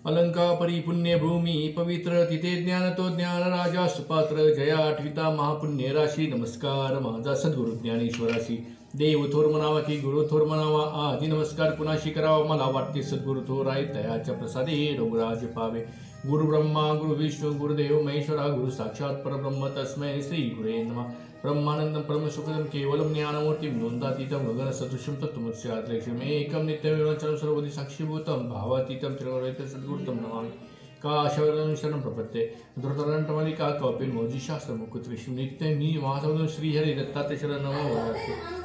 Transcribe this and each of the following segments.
अलंका परिपुण्यभूमी पवित्र तिथे ज्ञान तो ज्ञान राजा सुपात्र जया आठविता महापुण्य राशी नमस्कार माझा सद्गुरु ज्ञानेश्वराशी देव थोर म्हणावा की गुरु थोर म्हणावा आधी नमस्कार कुणाशी करावा मला वाटते सद्गुरु थोर आहे तयाच्या प्रसादे डोंगराज पावे गुरु ब्रह्मा गुरु विष्णू गुरुदेव महेश्वरा गुरु साक्षात परब्रह्म तस्मै श्री गुरे नमः ब्रह्मानंदं परमसुखदं केवलं ज्ञानमूर्तिं नोन्दातीतं गगन सदृशं तत्त्वमस्याद्लक्ष्यम् एकं नित्यमेवचनं सर्वोदि साक्षीभूतं भावातीतं त्रिगुणरहितं सद्गुरुतं नमामि काशवरं शरणं प्रपत्ते धृतरण्टमलिका कौपिल मोजिशास्त्रमुकुत्रिषु नित्यं वासवदं श्रीहरि दत्तात्रेय शरण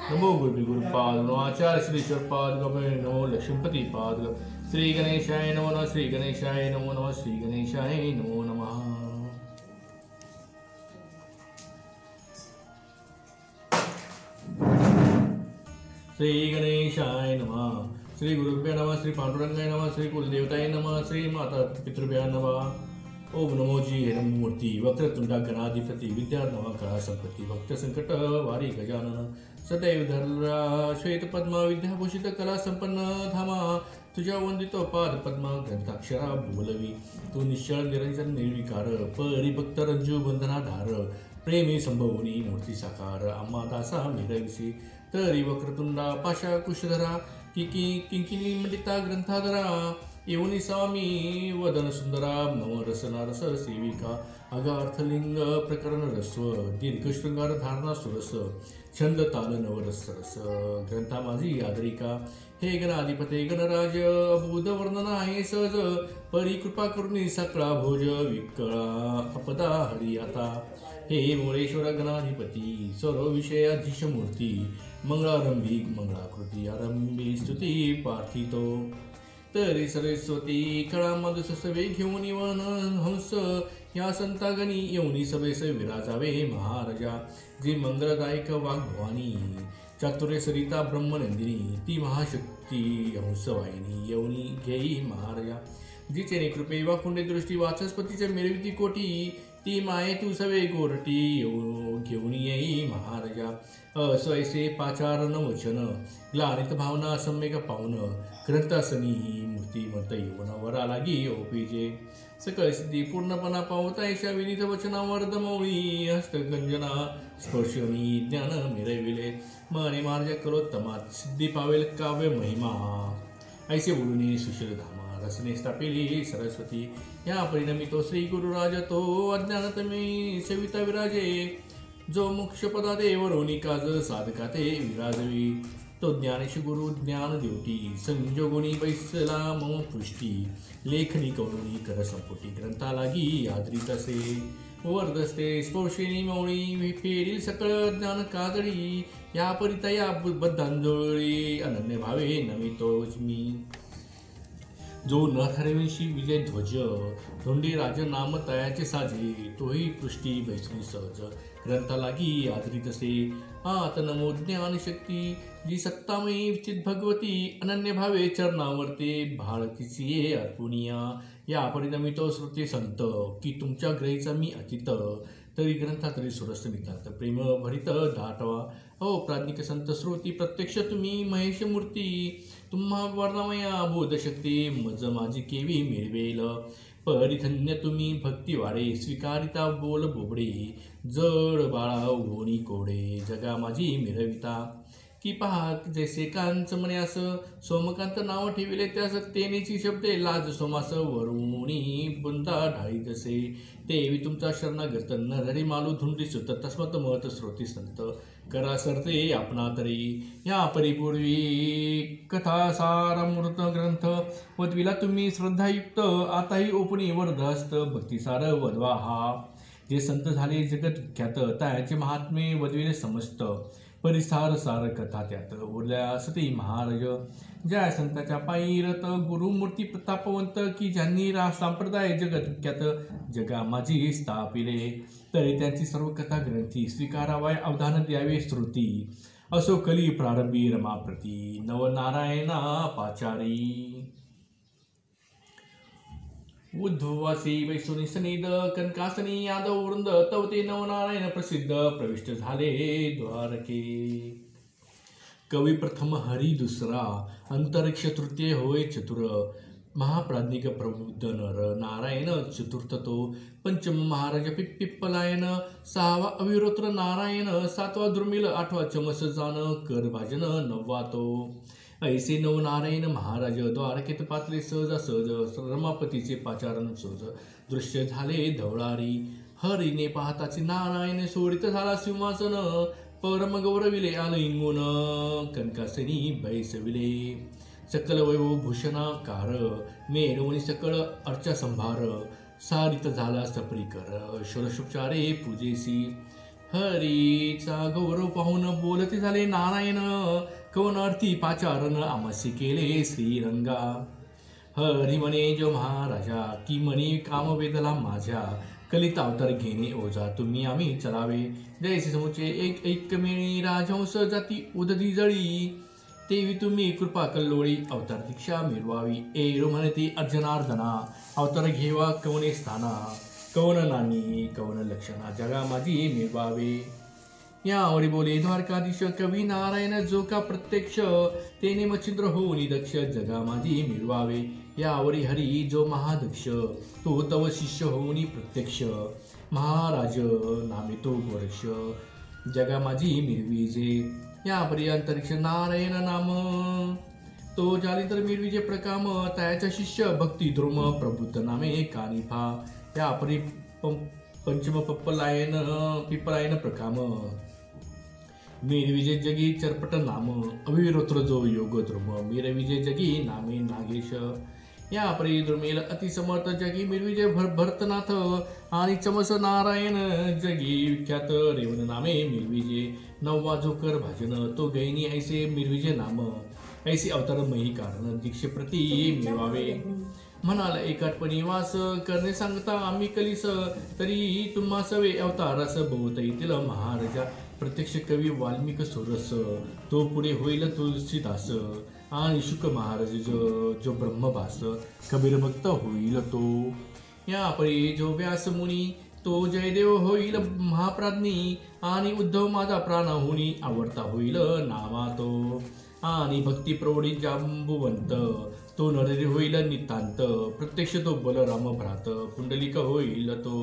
नमो गुरुपाद नमो आचार्य श्रीश्वरपाद नमो लक्ष्मीपति पाद श्री गणेशाय नमो नमः श्री गणेशाय नमो नमः श्री गणेशाय नमो नमः श्री गणेशाय नमः श्री गुरुभ्यो नमः श्री पांडुरंगाय नमः श्री कुलदेवताय नमः श्री माता पितृभ्यो नमः ओम नमो जी हेरम मूर्ति वक्रतुंडा गणाधिपति विद्यार्णव कला संपत्ति भक्त संकट वारी गजानन सदैव धरा श्वेत पद्मा विद्याभूषित कला संपन्न धामा तुझ्या वंदितो पाद पद्मा ग्रंथाक्षरा बोलवी तू निश्चळ निरंजन निर्विकार परिभक्त रंजू बंधनाधार प्रेमी संभवनी मूर्ती साकार आम्हा दासा मिरविसी तरी वक्रतुंडा पाशा कुशधरा किंकिनी मंडिता ग्रंथाधरा येऊनी स्वामी वदन सुंदरा नवरसनारस सेविका अगार्थलिंग प्रकरण रस्व दीर्घ शृंगार धारणा सुरस छंद ताल नवरस रस ग्रंथा माझी आदरिका हे गणाधिपते गणराज अबुध वर्णना आहे सहज परी कृपा करुणी सकळा भोज विकळा अपदा हरी आता हे मोळेश्वर गणाधिपती सर्व विषयाधीश मूर्ती मंगळारंभी मंगळाकृती आरंभी स्तुती पार्थितो तरी सरस्वती कळा मधुस सवे घेऊन वन हंस या संतागणी येऊनी सभेस विराजावे महाराजा जी मंगलदायक वाग्भवानी चातुर्य सरिता ब्रह्मनंदिनी ती महाशक्ती हंसवाहिनी येऊनी घेई महाराजा जिचे कृपे वाकुंडे दृष्टी वाचस्पतीचे मिरविती कोटी ती माये तू सवे गोरटी घेऊन येई महाराजा असैसे पाचारण वचन ग्लानित भावना सम्यक पावन ग्रंथासनी मूर्तिमंत येऊन वरा लागी ओपीजे सकळ सिद्धी पूर्णपणा पावता ऐशा विनीत वचनावर दमवळी हस्तगंजना स्पर्शनी ज्ञान मिरविले मने मार्ग करोत्तमात सिद्धी पावेल काव्य महिमा ऐसे बोलून सुशील धामा रसने स्थापिली सरस्वती या परिणमितो श्री गुरुराज तो अज्ञानतमी सविता विराजे जो मोक्ष पदा देवरोनी काज साधका ते विराजवी तो ज्ञानेश गुरु ज्ञान देवटी संजोगुणी बैसला मम पृष्टी लेखनी कवरुणी कर संपुटी ग्रंथा लागी आदरीत असे वर्धस्ते स्पर्शिनी मौळी फेरील सकळ ज्ञान काजळी या परिता या बद्धांजोळी अनन्य भावे नमितोच मी जो न ठरविशी विजय ध्वज धोंडी राज नाम तयाचे साजे तोही पृष्टी बैसणी सहज ग्रंथा लागी आदरीत असे आत नमो ज्ञान शक्ती जी सत्तामयी विचित भगवती अनन्य भावे चरणावरते भाळकीची अर्पुनिया या परिणमितो श्रुती संत की तुमच्या ग्रहीचा मी अतीत तरी ग्रंथा तरी सुरस नितात प्रेम भरित दाटवा हो प्राज्ञिक संत श्रुती प्रत्यक्ष तुम्ही महेश मूर्ती तुम्हा वर्णमया बोधशक्ती मज माझी केवी मिळवेल परिधन्य तुम्ही भक्ती वाडे स्वीकारिता बोल बोबडे जड बाळा ओणी कोडे जगा माझी मिरविता की पहा जैसे कांच म्हण्यास सोमकांत नाव ठेविले त्यास तेनेची शब्दे लाज सोमास वरुणी बुंदा ढाळी जसे देवी तुमचा शरणागत नरहरी मालू धुंडी सुत तस्मत महत श्रोती संत करा सरते आपणा तरी या परिपूर्वी कथा सारामृत ग्रंथ वदविला तुम्ही श्रद्धायुक्त आताही ओपणी वरदहस्त भक्तिसार वदवा हा जे संत झाले जगत विख्यात त्याचे महात्मे वदविले समस्त परिसार सार कथा त्यात उरल्या सती महाराज ज्या संताच्या पायीरत गुरुमूर्ती प्रतापवंत की ज्यांनी संप्रदाय जगत विख्यात जगा माझी स्थापिले तरी त्यांची सर्व कथा ग्रंथी स्वीकारावाय अवधान द्यावे श्रुती असो कली प्रारंभी रमाप्रती नवनारायणा पाचारी उद्धवासी वैसुनी सनिद कनकासनी यादव वृंद तवते नवनारायण प्रसिद्ध प्रविष्ट झाले द्वारके कवी प्रथम हरी दुसरा अंतरिक्ष तृतीय होय चतुर महाप्राज्ञिक प्रबुद्ध नर नारायण चतुर्थ तो पंचम महाराज पिप्पलायन सहावा अविरोत्र नारायण सातवा दुर्मिळ आठवा चमस जान कर भाजन नववा तो ऐसे नव नारायण महाराज द्वारकेत पातले सहजा सहज रमापतीचे पाचारण सहज दृश्य झाले धवळारी हरीने पाहताचे नारायण सोडित झाला सिंहासन परम गौरविले आल इंगून कनकासनी बैसविले सकल वैभव भूषणाकार मेरवणी सकळ अर्चा संभार सारित झाला सपरीकर षोडशोपचारे पूजेसी हरीचा गौरव पाहून बोलते झाले नारायण कवन अर्थी पाचारण आमसी केले श्रीरंगा हरी म्हणे जो महाराजा की म्हणे काम वेदला माझ्या कलित अवतार घेणे ओझा तुम्ही आम्ही चलावे जैसे समुचे एक ऐकमेणी राजहंस जाती उदधी जळी तेवी तुम्ही कृपा कल्लोळी अवतार दीक्षा मिळवावी एरो म्हणती अर्जनार्दना अवतार घेवा कवने स्थाना कवन नानी कवन लक्षणा जगा माझी मिळवावे यावरी बोले द्वारकाधीश कवी नारायण जो का प्रत्यक्ष तेने मच्छिंद्र होऊनी दक्ष जगा माझी मिळवावे यावरी हरी जो महादक्ष तो तव शिष्य होऊनी प्रत्यक्ष महाराज नामे तो गोरक्ष जगा माझी मिळवीजे यापरी अंतरिक्ष नारायण नाम तो झाली तर मिळवीजे प्रकाम त्याच्या शिष्य भक्ती ध्रुम प्रबुद्ध नामे कानिफा यापरी पंचम पिप्पलायन प्रकाम मिरविजय जगी चरपट नाम अविरोत्र जो योग ध्रुम मिरविजय जगी नामे नागेश यापरी दुर्मिळ अतिसमर्थ जगी मिरविजय भरतनाथ आणि चमस नारायण जगी विख्यात रेवन नामे मिरविजय नववा जोकर भाजन तो गैनी ऐसे मिरविजय नाम ऐसे अवतार मही कारण दीक्षे प्रती मिळवावे म्हणाल एकाटपणी वास करणे सांगता आम्ही कलिस तरी तुम्हा सवे अवतारास बहुत येतील महाराजा प्रत्यक्ष कवी वाल्मिक सोरस तो पुढे होईल तुलसीदास आणि शुक महाराज जो ब्रह्मभास कबीर भक्त होईल तो यापरी जो व्यास मुनी तो जयदेव होईल महाप्राज्ञी आणि उद्धव माझा प्राण होणी आवडता होईल नामा तो आणि भक्ती प्रौढी जांबुवंत तो नरहरी होईल नितांत प्रत्यक्ष तो बलराम भ्रात पुंडलिक होईल तो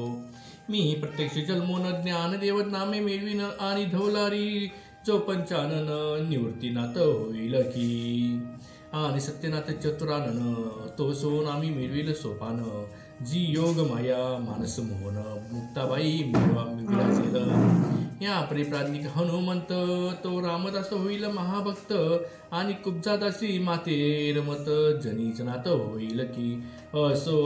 मी प्रत्यक्ष जन्मोन ज्ञानदेव नामे मिळविन आणि धवलारी जो पंचानन निवृत्तीनाथ होईल की आणि सत्यनाथ चतुरानन तो सोन आम्ही मिळविल सोपान जी योग माया मानस मोहन मुक्ताबाई विराजेल या परिप्राज्ञिक हनुमंत तो रामदास होईल महाभक्त आणि कुब्जादासी माते रमत जनीजनात होईल की असो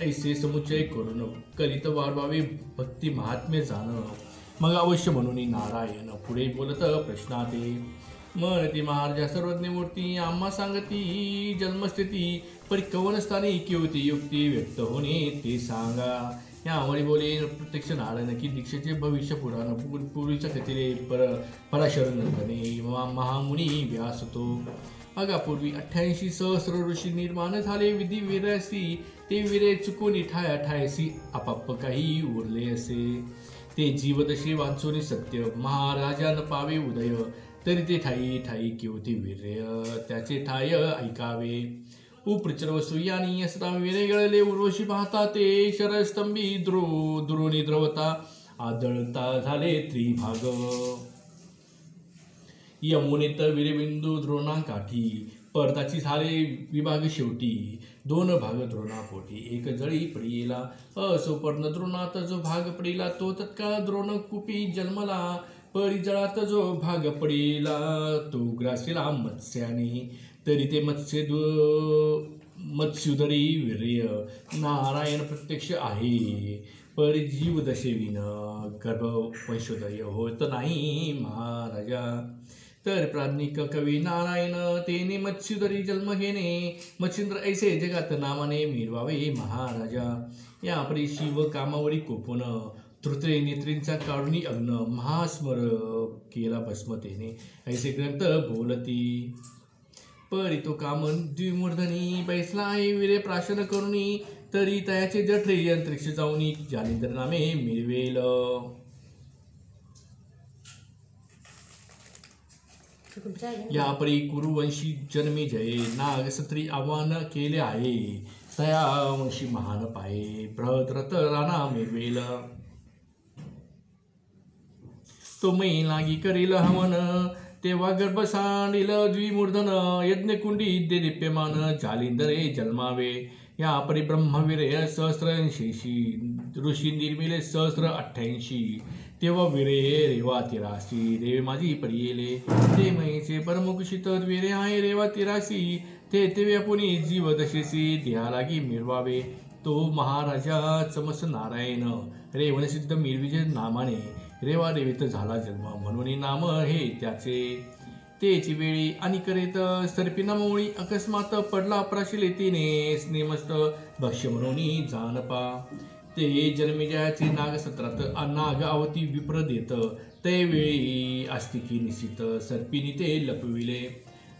ऐसे समुच्चय करून कलित वाढवावे भक्ती महात्म्य जाण मग अवश्य म्हणून नारायण पुढे बोलत प्रश्नाते म्हणती महाराजा सर्वज्ञ मूर्ती आम्हा सांगती जन्मस्थिती परिकवन स्थानी किंवती युक्ती व्यक्त होणे ते सांगा यामुळे बोले प्रत्यक्ष नारायण की दीक्षेचे भविष्य पुराण पूर्वीच्या कथेले पराशर नंदने महामुनी व्यास तो अगापूर्वी 88 सहस्र ऋषी निर्माण झाले विधी विरसी ते विरे चुकून ठायासी आपाप काही उरले असे ते जीवदशी वाचून सत्य महाराजा न पावे उदय तरी ते ठाई ठाई किंवती वीर्य त्याचे ठाय ऐकावे उप्रचर वसुयानी असता विरे गळले उर्वशी पाहता ते शरस्तंभी द्रोणी द्रवता आदळता झाले त्रिभाग यमुनेत विरेबिंदू द्रोणाकाठी परताची झाले विभाग शेवटी 2 भाग द्रोणापोटी एक जळी पडिला असोपर्ण द्रोणात जो भाग पडिला तो तत्काळ द्रोण कुपी जन्मला परिजळात जो भाग पडिला तो ग्रासीला मत्स्याने तरी ते मत्स्युदरी वीर्य नारायण प्रत्यक्ष आहे परिजीव दशेविन गर्भवंशोदय होत नाही महाराजा तर प्राज्ञिक कवी नारायण तेने मत्स्युदरी जन्म घेणे मच्छिंद्र ऐसे जगात नामाने मिळवावे महाराजा यापरी शिव कामावरी कोपून तृतीय नेत्रींचा काढुनी अग्न महास्मर केला भस्मतेने ऐसे ग्रंथ बोलती परी तो कामन द्विमूर्धनी बैसला आहे विरे प्राशन करुणी तरी तयाचे जठरे अंतरिक्ष जाऊनी जालिंद्र नामे मिळवेल या परी कुरुवंशी जन्मी जये नागसत्री आव्हान केले आहे तया वंशी महान पाये बृहद्रथ राणा मिरवेल तो मै लागी करील हवन तेव्हा गर्भ सांडील द्विमूर्धन यज्ञकुंडी दीप्यमान जालिंदरे जन्मावे या परी ब्रह्मवीरे सहस्रऐंशी ऋषी निर्मिले 188 तेव्हा विरे रेवा 83 देवे माझी पडियेले ते मैचे परमुकुशित विरे आहे रेवा 83 ते तेव्हा पुनी जीव दशेसी देहा लागी मिळवावे तो महाराजा चमस नारायण रेवणसिद्ध मिरविजय नामाने रेवा रेवित झाला जन्म म्हणून नाम हे त्याचे तेची वेळी आणि करीत सर्पिनामुळी अकस्मात पडला प्राशिले तिने स्नेमस्त भक्ष्य म्हणून जानपा ते जन्मेजयाचे नागसत्रात नाग आवती विप्र देत ते वेळी आस्तिकी निश्चित सर्पिनी ते लपविले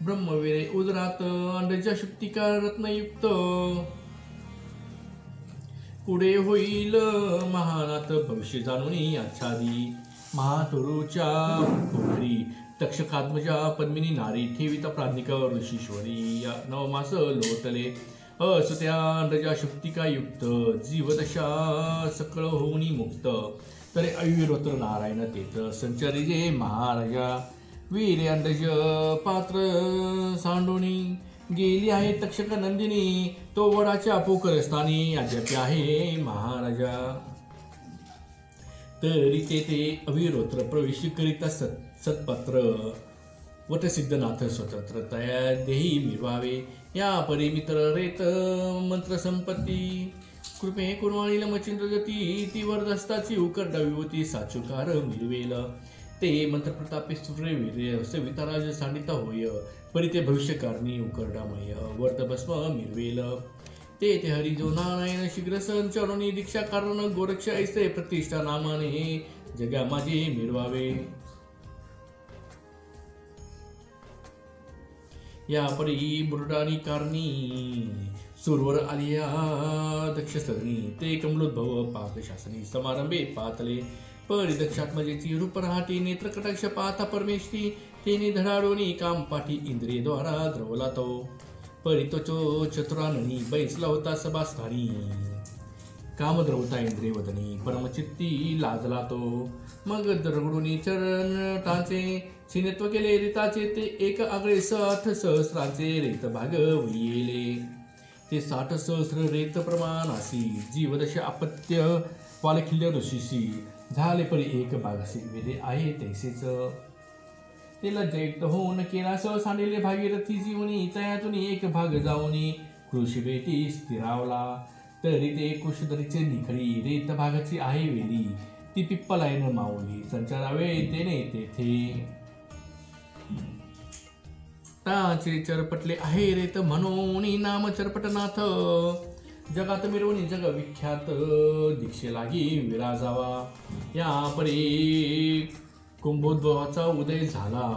ब्रह्मवीरे उदरात अंडजा शुक्तिका रत्नयुक्त पुढे होईल महानात भविष्य जाणून आच्छादी महातरुच्या पोखरी तक्षकात्मजा पद्मिनी नारी ठेविता प्राज्ञिका ऋषीश्वरी या नवमास लोटले असत्या अंडजा शुक्तिका युक्त जीवदशा सकळ होऊनी मुक्त तरी अविरोत्र नारायण तेच संचारी जे महाराजा वीरे अंडज पात्र सांडोणी गेली आहे तक्षक नंदिनी तो वडाच्या पोखरस्थानी अद्याप आहे महाराजा तरी ते अविरोत्र प्रवेश करिता सत्पत्र वटसिद्धनाथ स्वतंत्र तया देही मिरवावे या परी मित्र रेत मंत्र संपत्ती कृपे कुर्वाणीला मचिंद्र गती ती वरदस्ताची उकरडावी होती साचुकार मिरवेल ते मंत्र प्रतापे सूर्य वीर्य सविताराज सांडिता होय परी ते भविष्यकारणी उकरडामय वर्तभस्म मिरवेल ते हरिजो नारायण शीघ्र संचरणी दीक्षा कारण गोरक्ष ऐसे प्रतिष्ठा नामाने जगा माझे मिरवावे या परी बुरडानी कारणी सुरवर आलिया दक्ष सगणी ते कमलोद्भव पाक शासनी समारंभे पातले परी दक्षात्मजेची रूप राहटी नेत्र कटाक्ष पाहता परमेश्वरी तेने धडाडोनी काम पाठी इंद्रियद्वारा द्रवला तो परी तो चतुराननी बैसला होता सभास्थानी काम द्रवता इंद्रिय वदनी परमचित्ती लाजला तो मग दरगडूनी चरण टाचे छिनेत्व केले रीताचे ते एक आगळे 60 सहस्राचे रेत भाग वैयेले ते 60 सहस्र रेत प्रमाणासी जीवदश अपत्य वालखिल्य ऋषीशी झाले परी एक भागसी वेदे आहे तैसेच तिला जैत होऊन केला सांडिले भागीरथी जीवनी तयातून एक भाग जाऊनी कृषी बेटी स्थिरावला तरी ते कुशधरीचे निखळी रेत भागाची आहे वेली ती पिप्पलायन माऊली संचारावे तेने तेथे ताचे चरपटले आहे रेत म्हणून नाम चरपटनाथ जगात मिरवणी जग विख्यात दीक्षे लागी विराजावा या परी कुंभोद्भवाचा उदय झाला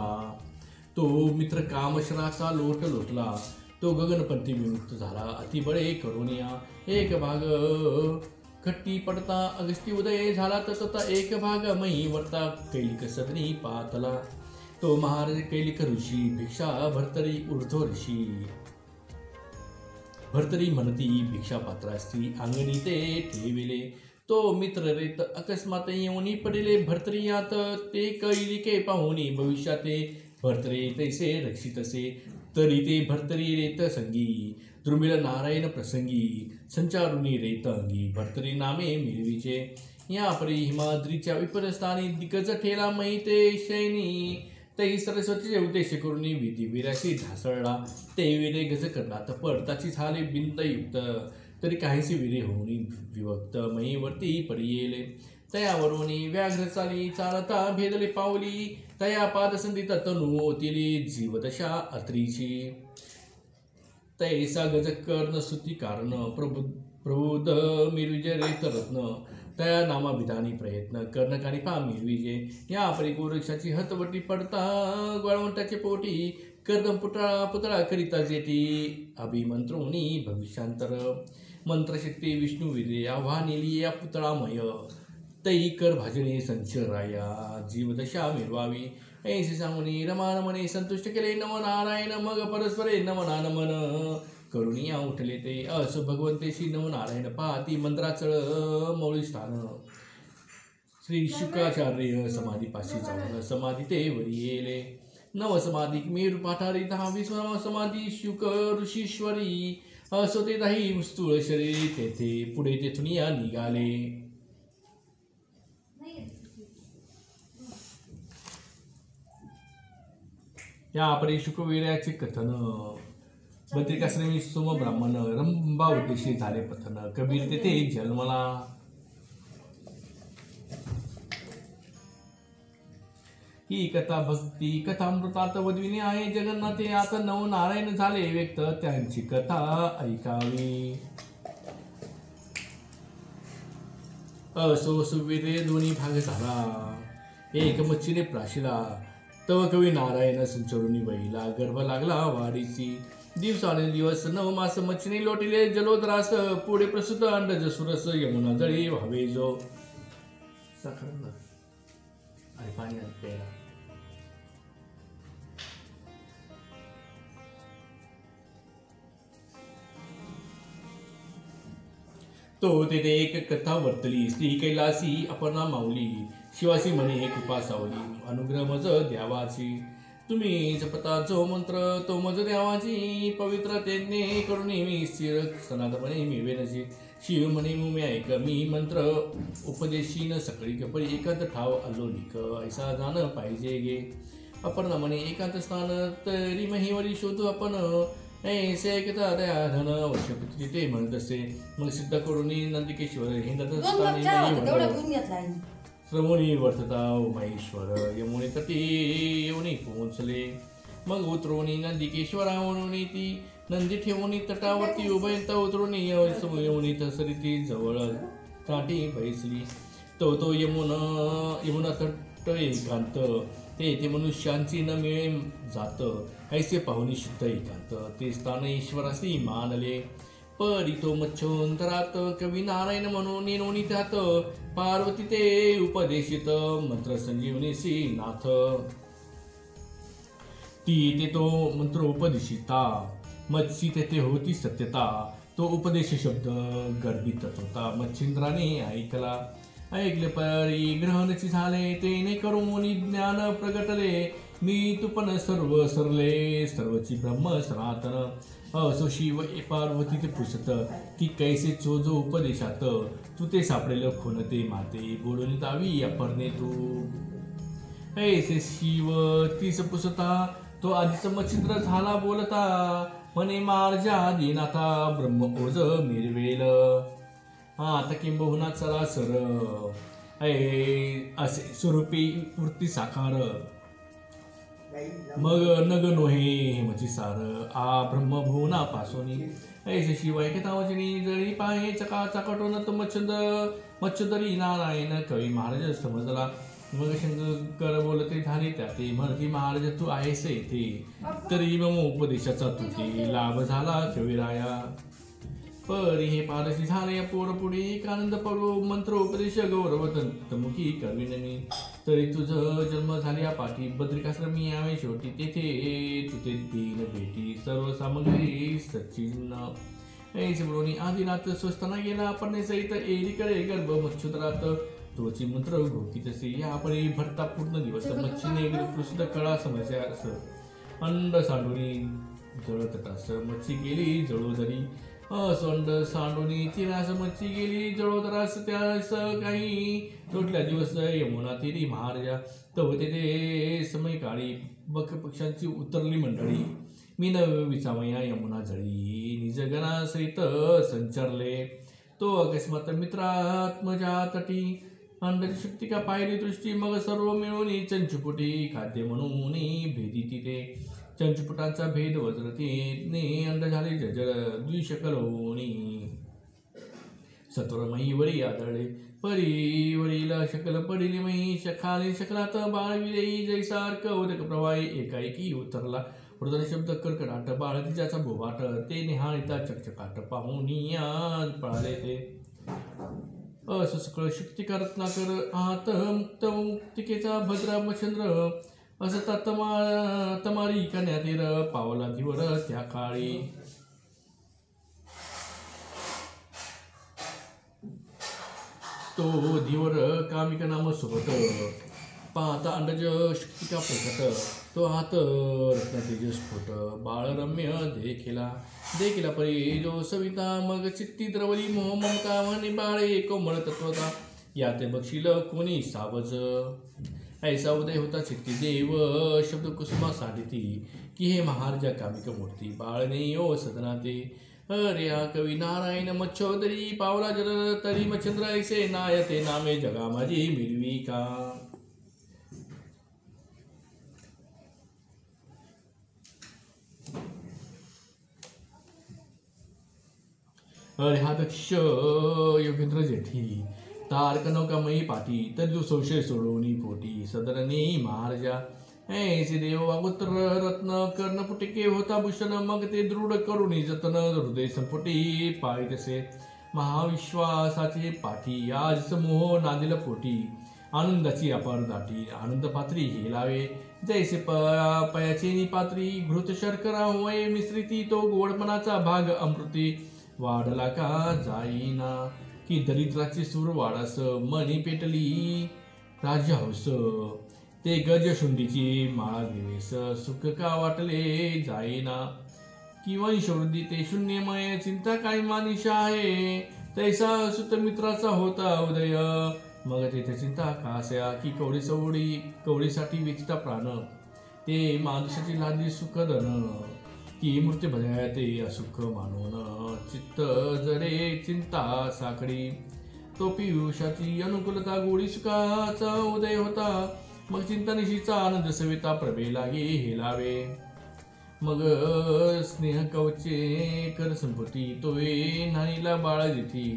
तो मित्र कामश्राचा लोट लोटला तो गगनपंथी विमुक्त झाला अतिबळे करुणिया एक भाग खट्टी पडता अगस्ती उदय झाला तसता एक भाग मही वर्ता कैलिक सदनी पातला तो महाराज कैलिक ऋषी भिक्षा भरतरी ऊर्ध्व ऋषी भरतरी म्हणती भिक्षा पात्रास्ती अंगणी ते ठेविले तो मित्र रेत अकस्मात येऊनी पडिले भरतरियात ते कैलिके पाहुनी भविष्याते भरतरी तैसे रक्षितसे तरी ते भरतरी रेत संगी द्रुमिल नारायण प्रसंगी संचारुनी रेत अंगी भरतरी नामे मिरवीचे या परी हिमाद्रीच्या विपरस्थानी दिग्गज ठेला मही ते शैनी तै सरस्वतीचे उद्देश करून विधी विराशी ढासळला ते विरे गज करणात पडताची झाले बिंदयुक्त तरी काहीशी विरे होऊन विभक्त महीवरती पडियेले तयावरून व्याघ्र चाली चालता भेदले पावली तया पादसंधीत तनू ओतिली जीवदशा अत्रीची तैसा गज कर्ण सुती कारण प्रबुद मिरविजय रेत रत्न तया नामाभिधानी प्रयत्न कर्णकानिपा मिरविजय या परी गोरक्षाची हतवटी पडता ग्वाळवंटाचे पोटी कर्दम पुतळा करिता जेती अभिमंत्रोनी भविष्यांतर मंत्रशक्ती विष्णुवीर्य आव्हानिली या पुतळामय तई कर भाजणे संचराया जीवदशा मिळवावी ऐसे सांगून रमानमने संतुष्ट केले नम नारायण मग परस्परे नमना नमन करुणिया उठले ते अस भगवंतेशी नम नारायण पाहती मंत्राचळ मौळी स्थान श्री शुकाचार्य समाधीपाशी जाऊन समाधी ते वरी येले नव समाधी मेरू पाठारी 10-20 समाधी शुक ऋषीश्वरी असो ते दाही स्थूळ शरीर तेथे पुढे तेथून या निघाले या परी शुकवीर्याचे कथन बद्रिकाश्रमी सोम ब्राह्मण रंभा उद्देशी झाले पथन कबीर तेथे जन्मला ही कथा भक्ती कथामृतात वदविनी आहे जगन्नाथे आता नव नारायण झाले व्यक्त त्यांची कथा ऐकावी असो सुविरे दोन्ही भाग झाला एक मच्छीने प्राशिला तव कवी नारायण संचरुनी वहिला गर्भ लागला वारीची दिवसाने दिवस 9 मास मच्छीने लोटिले जलोदरास पुढे प्रसूत अंडज सुरस यमुना जळी व्हावे जो साखर आणि पाणी प्यायला तो तेथे एक कथा वर्तली श्री कैलासी अपर्णा माऊली शिवासी म्हणे कृपा सावली अनुग्रह मज द्यावाची तुम्ही जपता जो मंत्र तो मज द्यावाची पवित्र तेने करून मी स्थिर सनातपणे मिळवेनचे शिव म्हणे मी ऐक मी मंत्र उपदेशीन सकळी परी एकांत ठाव अल्लोलिक ऐसा जाण पाहिजे गे अपर्णा म्हणे एकांत स्थान तरी महिवरी शोधू आपण ऐसे ऐकता दयाधन वर्षपती ते म्हणत असे मग सिद्ध करून नंदिकेश्वर हिंदत श्रवणी वर्तता उमाईश्वर यमुने तटी येऊनी पोहोचले मग उतरवणी नंदिकेश्वरा म्हणून ती नंदी ठेवणी तटावरती उभयंत उतरून यमुनी तसरिती जवळ काठी बैसली तो यमुना तट एकांत ते मनुष्यांची न मिळे जात ऐसे पाहुणी शुद्ध एकांत ते स्थान ईश्वरासी मानले परी तो मच्छोंतरात कवी नारायण म्हणून नेनोनी त्यात पार्वती ते उपदेशित मंत्र संजीवनीसी नाथ ती ते तो मंत्र उपदेशिता मच्छी तेथे होती सत्यता तो उपदेश शब्द गर्भितच होता मच्छिंद्राने ऐकले परी ग्रहणची झाले तेने करून ज्ञान प्रगटले मी तू पण सर्व सरले सर्वची ब्रह्म सनातन असो शिव पार्वती ते पुसत की कैसे चोजो उपदेशात तू ते सापडेल खोन ते माते बोलून दावी अपरणे तू ऐसे शिव तीस पुसता तो आधीच मच्छिंद्र झाला बोलता म्हणे मार्जा दिनाथा ब्रह्म ओज मिरवेल आता किंबहुना चला सर असे स्वरूपी वृत्ती साकार मग नग नोहे हेमची सार आ ब्रह्मभुवना पासोनी ऐसे शिवाय केतावचनी जळी पाहे चकाचकटोन मच्छदरी नारायण कवी महाराज समजला मग शंकर बोलते झाले त्याते म्हणती महाराज तू आहेस येथे तरी मग उपदेशाचा तुझे लाभ झाला कविराया परी हे पारशी झाले पोर पुढे एक आनंद पडो मंत्र उपदेश गौरवतमुखी कविननी तरी तुझं जन्म झाल्या पाठी बद्रिकाश्रमी यावे शेवटी तेथे तुते दीन भेटी सर्व सामग्री सचिन्न ऐसे म्हणून आदिनाथ स्वस्तना गेला आपण सहित एरी करे गर्भ मच्छुतरात तोची मंत्र घोकीतसे यापरी भरता पूर्ण दिवस मच्छीने प्रसिद्ध कळा समस्या अंड सांडोनी जळत तास मच्छी गेली जळोदरी असंड सांडोनी तिरास मच्छी गेली जळोदरास त्यास काही तोटल्या दिवस यमुना तिरी महाराजा तव तेथे समय काळी बक पक्षांची उतरली मंडळी मीन विचावया यमुना जळी निजगना सहित संचरले तो अकस्मात मित्रात्मजा तटी अंडाची शक्ती का पाहिली दृष्टी मग सर्व मिळून चंचुपुटी खाद्य म्हणून भेदी तिथे चंचुपुटांचा भेद वज्रतीने अंड झाले जजर द्विशकलोनी सत्वरमयी वरी आदळले परिवरीला शकल पडिली मही शखाले शकलात बाळ विजयी जैसार्क उदक प्रवाही एकाएकी उतरला हृदय शब्द कर्कडाट बाळ तिच्याचा बोबाट ते निहाळिता चकचकाट पाहुनिया पळाले ते अससकळ शक्तिका रत्नाकर आत मुक्त मुक्तिकेचा भद्रा मचंद्र असता तमारी कन्यातीर पावला धीवर त्या काळी तो धीवर कामिक नाम सोबत पाहता अंडज शक्तिका प्रकट तो हात रत्न तेज स्फोट बाळरम्य देखिला परी जो सविता मग चित्ती द्रवली मोह ममता म्हणे बाळे कोमळ तत्वता याते बक्षील कोणी सावज ऐसा उदय होता चित्ती देव शब्द कुसुमा साडिती की हे महाराजा कामिक मूर्ती बाळने ओ सदनाते अरे हा कवी नारायण मच्छोदरी पावला जल तरी मच्छंद्र ऐसे नायते नामे जगा माझी मिरवी का. अरे हा दक्ष योगेंद्र जेठी तारक नौकामयी पाठी तरी संशय सोडवणी पोटी सदरणी महाराजा ऐसे देव अगोत्र रत्न कर्णपुटिके होता भूषण मग ते दृढ करुणी जतन हृदय संपुटी पाळी तसे महाविश्वासाचे पाठी आज समूह नादिल पोटी आनंदाची अपार दाटी आनंद पात्री हे लावे जैसे पयाचे निपात्री घृत शर्करा होय मिश्रिती तो गोडपणाचा भाग अमृती वाढला का जाईना की दरिद्राची सूर वाढास मनी पेटली राज्य हौस ते गजशुंडीची माळा दिवेस सुख का वाटले जाईना की वंशवृद्धी ते शून्यमय चिंता काय मानिशा आहे तैसा सुतमित्राचा होता उदय मग तेथे चिंता कास्या की कवडीसाठी वेचिता प्राण ते माणसाची लादी सुखदन की मृत्यू भया ते असुख मानून चित्त जरे चिंता साखडी तो पियुषाची अनुकूलता गोडी सुखाचा उदय होता मग चिंतनिशीचा आनंद सविता प्रभे लागे हेलावे मग स्नेह कवचे कर संपती तोय नानीला बाळ जेठी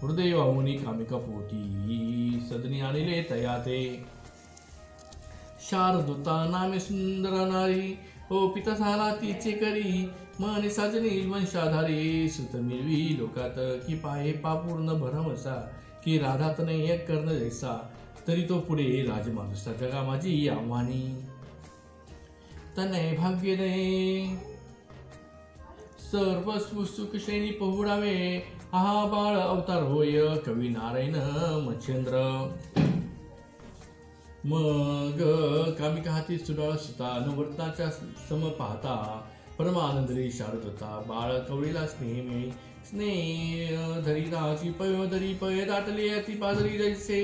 हृदय वाहुनी कामिका पोटी सदनी आणले तयाते शारदूता नामे सुंदरा नारी ओ पिता झाला तिचे करी मने साजनी वंशाधारी सुत मिळवी लोकात की पाहे पापूर्ण भरमसा की राधात नाही कर्ण जैसा तरी तो पुढे राजमानुसा जगा माझी आव्हानी तनय भाग्य नये सर्वस्व सुख श्रेणी पहुडावे हा बाळ अवतार होय कवी नारायण मच्छेंद्र मग कामिका हाती सुडाळ सुता नवर्ताच्या सम पाहता परमानंदरी शारदता बाळ कवळीला स्नेह मिळी स्नेह धरी राची पय धरी पय दाटले अति पाजरी जैसे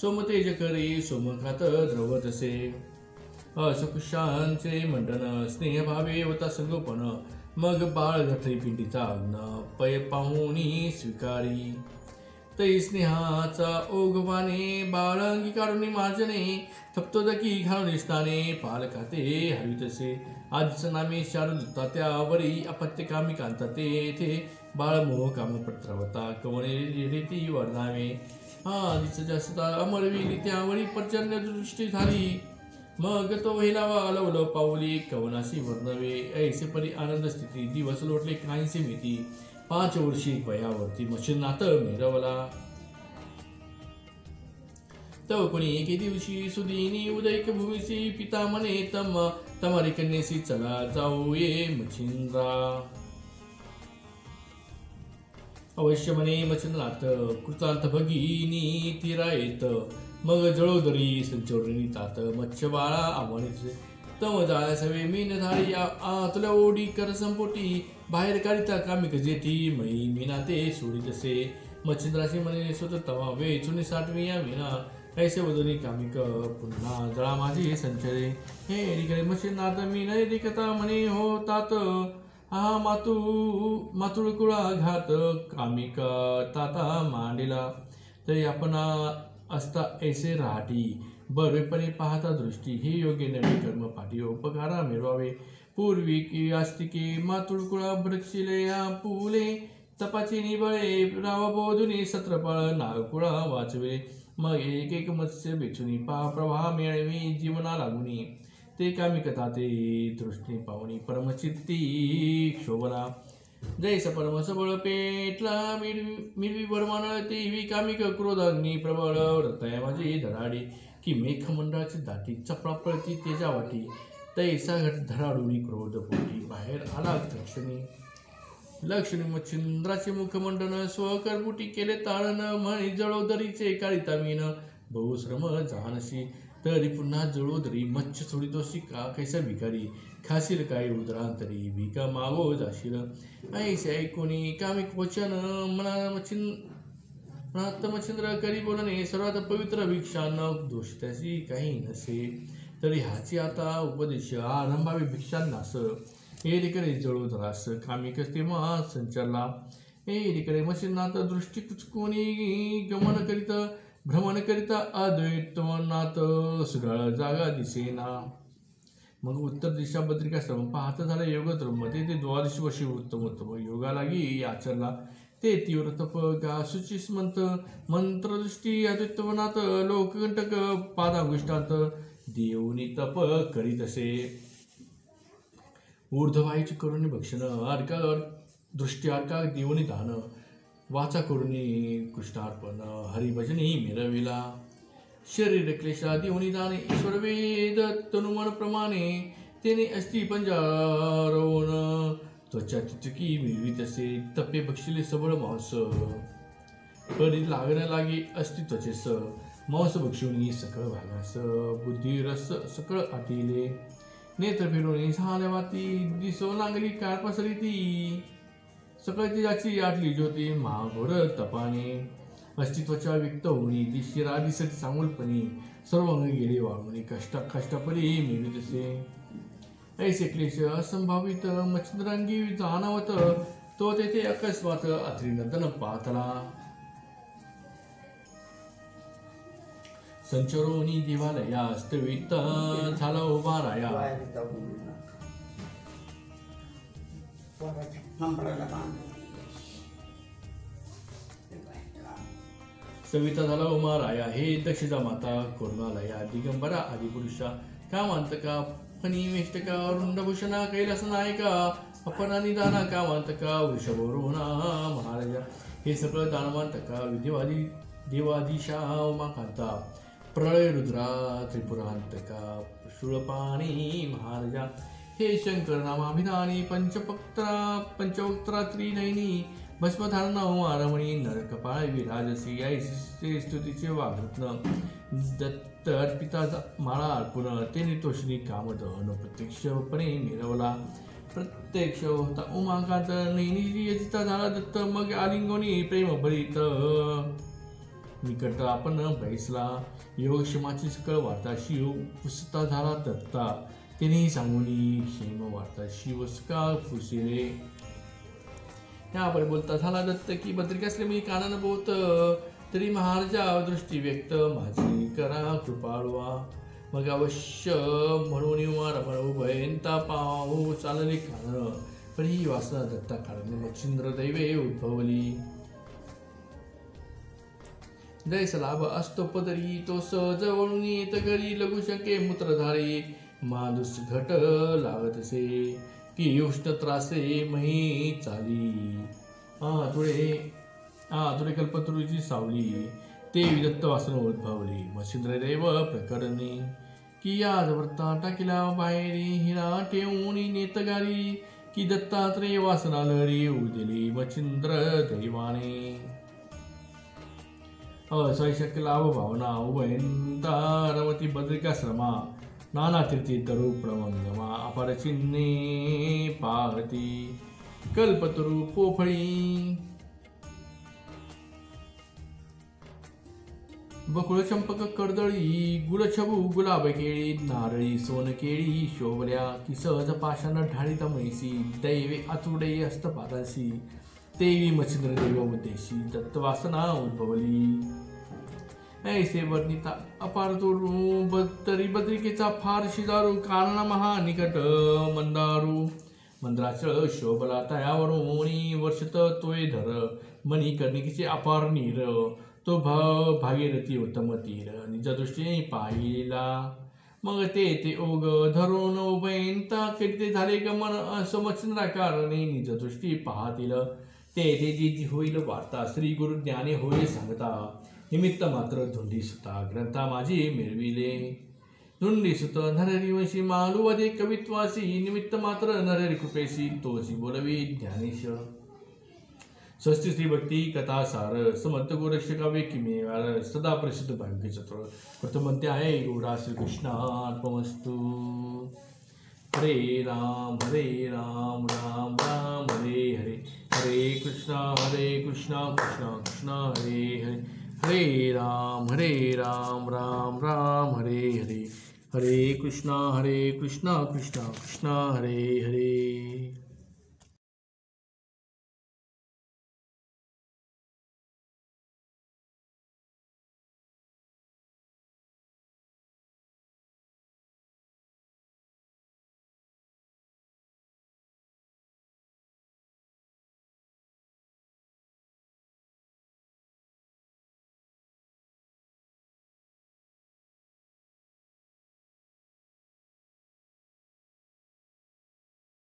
सोमतेज करे सोमखात द्रवतसे असकुशांचे मंडन स्नेह भावे होता संगोपन मग बाळ घटली पिंडीचा अग्न पय पाहुणी स्वीकारी तै स्नेहाचा ओघवाने बाळ अंगी काढून मार्जने थप्तोदकी घालून स्नाने पालकाते हरितसे आजचं नामे शारदूता त्यावरी अपत्य कामिकांता तेथे बाळ मोह कामपत्रवता कवणे रीती वर्णावे आधीच जास्त अमरविली त्यावरी पर्जन्य दृष्टी झाली मग तो व्हायला लवल पावली कवनाशी वर्णवे ऐसे परी आनंद स्थिती दिवस लोटले काहींचे मिती 5 वर्षी वयावरती मच्छिन्नाथ मिरवला तव कोणी एके दिवशी सुदिनी उदयक भूमीसी पिता म्हणे तमारी कन्येसी चला जाऊ ये मच्छिंद्रा अवश्य म्हणे मच्छिंद्रनाथ कृतांत भगिनी तीरा येत मग जळोदरी संचोरणी तात मच्छ्य बाळा आव्हानीचे तम जाळ्या सवे मीन धाडी आतल्या ओढी कर संपोटी बाहेर काढिता कामिक जेठी मई मीना ते सोडितसे मच्छिंद्राशी म्हणे स्वतः तवा वेचुनी साठवी या मीना ऐसे वदनी कामिक पुन्हा जळा माझी संचरे हे रिकडे मच्छिंद्रनाथ मीन रिकता म्हणे हो तात हा मातुळ कुळा घात कामिक ताता मांडिला तरी आपण असता ऐसे राहटी बरेपणे पाहता दृष्टी हे योग्य नवे कर्म पाठी उपकारा मिळवावे पूर्वी की आस्तिके मातुळकुळा वृक्षिले पुले तपाची निबळे रावबोधुनी सत्रपाळ नागकुळा वाचवे मग एक एक मत्स्य बेचुनी प्रवाह मिळवी जीवना लागुनी ते कामिकता ते दृष्टी पाहुणी परमचित्ती क्षोभला जैसा परम सबळ पेटला मिरवी बरमान तेवी कामिक क्रोधाग्नी प्रबळ व्रतया माझी धडाडी की मेघमंडळाची दाटी चपळा पळती तेजा वाटी तैसा घट धडाडूनी क्रोध पोटी बाहेर आला लक्ष्मी मच्छिंद्राचे मुखमंडन स्वकरपुटी केले ताळन म्हणी जळोदरीचे काळिता मीन बहुश्रम जानशी तरी पुन्हा जळोदरी मच्छ सोडितोशी का कैसा भिकारी खाशील काय उदरांतरी भिका मागो जाशील ऐसे ऐकोनी कामिक वचन मनात मच्छिंद्र करी बोलणे सर्वात पवित्र भिक्षा न दोष त्याची काही नसे तरी हाची आता उपदेश आरंभावी भिक्षा नास एरीकडे जळोदरास कामिकच तेव्हा संचारला एरीकडे मच्छिंद्रनाथ दृष्टी कुचकोनी गमन करीत भ्रमण करिता अद्वैतनाथ सुगाळ जागा दिसेना मग उत्तर दिशा बद्रिकाश्रम पाहत झाला योगद्रम्य ते द्वादश वर्षी उत्तमोत्तम योगा लागी आचरला ते तीव्र तप गा सुचिस्मंत मंत्रदृष्टी अद्वैतवनाथ लोककंटक पादांगुष्टांत देऊनी तप करीत असे ऊर्ध्ववायूची करुणी भक्षण अर्का दृष्टी अर्का देऊनी दान वाचा करुणी कृष्णार्पण हरिभजनी मिरविला शरीर क्लेशा देऊनी दान ईश्वर वेद तनुमन प्रमाणे तेने अस्ति पंजारवण त्वचा तितकी मिळवी तसे तपे बक्षिले सबळ मांस परी लागण लागे अस्ति त्वचेस मांस बक्षुनी सकळ भागास बुद्धी रस सकळ आटिले नेत्र फिरवणी झाल्या वाती दिसो लागली कार पसरी सकळ तिच्याची आटली ज्योती महाघोर तपाने अस्तित्वाच्या व्यक्त होणी दिशिरा दिसत चांगुलपणी सर्व अंग गेले वाळून कष्टापरी मिळवीत असे ऐसे क्लेश असंभावित मच्छिंद्रांगी जाणवत तो तेथे अकस्मात अत्रिनंदन पाहतला संचरोनी देवालया स्तवित झाला उभा राया सविता झाला उमा राया हे दक्षिणा माता करुणालया दिगंबरा आदिपुरुषा कामांतका फणिवेष्टका वृंदभूषणा कैलास नायका अपना निदाना कामांतका वृषभरोहणा महाराजा हे सगळं दानवांतका विधिवादी देवाधीशा उमाकांता प्रळय रुद्रा त्रिपुरांतका शूळपाणी महाराजा हे शंकर नामाभिधानी पंचवक्त्रा त्रिनयनी भस्मधारणा रमणी नरकपाळ विराजसी ऐसे स्तुतीचे वाघरत्न दत्त अर्पिता माळा अर्पुण ते निर्तोषिणी कामदहन प्रत्यक्षपणे मिरवला प्रत्यक्ष होता उमाकांत नैनी यजिता झाला दत्त मग आलिंगोनी प्रेम भरित निकट आपण बैसला योगक्षमाची सकळ वार्ता शिव पुसता झाला दत्ता तिनेही सांगूनी क्षेम वार्ता शिवस्का फुसिले यावर बोलता झाला दत्त की बद्रिकासले मी कानानं बोलत तरी महाराजा दृष्टी व्यक्त माझी करा कृपाळवा मग अवश्य म्हणून रमण उभयंता पाहू चालले कान पण ही वासना दत्ता कारण मच्छिंद्र दैवे उद्भवली दैस लाभ असतो पदरी तो सहजवळून येत घरी लघु शके मूत्रधारी माणूस घट लागत असे की उष्ण त्रासे मही चाली तुळे कल्पतरूची सावली ते विदत्त वासन उद्भवली मच्छिंद्र देव प्रकरणी की आज व्रता टाकिला बाहेरी हिरा ठेवून नेतगारी की दत्तात्रेय वासना लहरी उदिली मच्छिंद्र दैवाने असैशक्य लाभ भावना उभयंता रमती बद्रिकाश्रमा नाना तीर्थी तरु प्रमंगमा अपार चिन्हे पाहती कल्पतरू पोफळी बकुळ चंपक कर्दळी गुळछबू गुलाब केळी नारळी सोनकेळी शोभल्या की सहज पाषाण ढाळीता म्हैसी दैवे आतुडे हस्तपादासी देवी मच्छिंद्र देव उद्देशी दत्तवासना उद्भवली ऐसे वर्णिता अपार तोडू तरी बद्रिकेचा फार शिजारू कारणा महा निकट मंद्राचळ शोभला तयावरून वर्षत तोय धर मणिकर्णिकेचे अपार नीर तो भागीरथी उत्तम तीर निज दृष्टीने पाहिला मग ते ओग धरून उभयंता करीते झाले गमन असमचनाकारणे निज दृष्टी पाहतील ते जी होईल वार्ता श्री गुरु ज्ञानी होईल सांगता निमित्त मात्र धुंडी सुता ग्रंथा माझी मिळविले धुंडी सुत नरहरी वंशी मालुवदे कवित्वासी निमित्त मात्र नरहरी कृपेशी तोची बोलवी ज्ञानेश षष्ठी श्री भक्ती कथा सार समर्थ गोरक्ष काव्य किमेवार सदा प्रसिद्ध भाविक चतुर प्रथमंत्य आहे गौडा श्रीकृष्णार्पणमस्तु हरे राम राम राम हरे हरे हरे कृष्णा कृष्णा कृष्णा हरे हरे हरे राम राम राम हरे हरे हरे कृष्णा कृष्णा कृष्णा हरे हरे।